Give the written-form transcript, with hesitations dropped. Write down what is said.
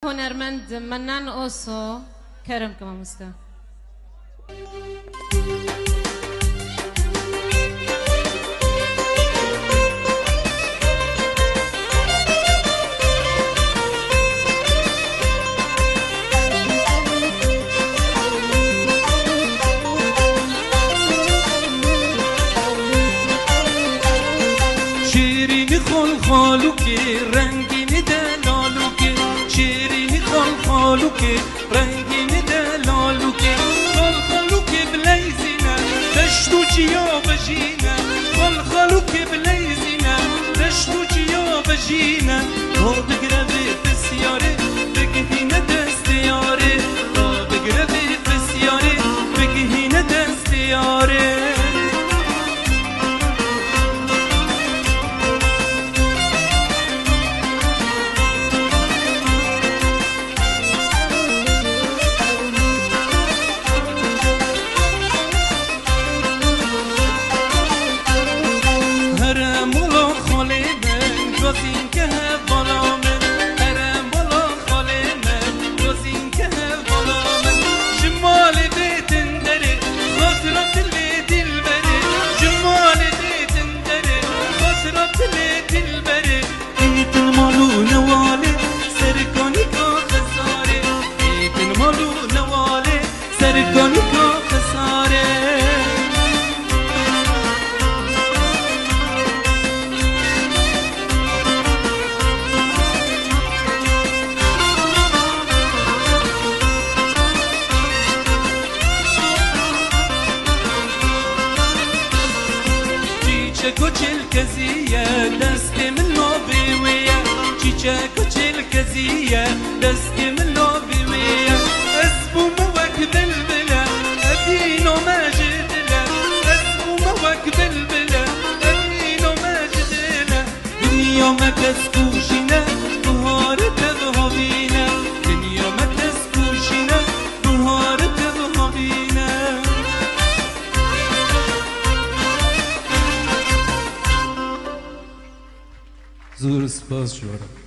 هنرمند منان اوسو کرم کما مستا شیرینی خال خالو که رنگین دلالو که شیرینی خال خالو که رنگین دلالو که خال خالو که بلیزینه دشتو چیا بجینه خال خالو که بلیزینه دشتو چیا بجینه تا بگره بسیاره بگهینه دستیاره تا بگره بسیاره بگهینه دستیاره چل کزیه دست من نابیویه چیچک چل کزیه دست من نابیویه اسبوم وک بلبله ابینو مجدله اسبوم وک بلبله ابینو مجدله دنیا مکس کوشینه بهار تبهابینه دنیا مکس کوشینه بهار تبهابینه زور سپاس شما.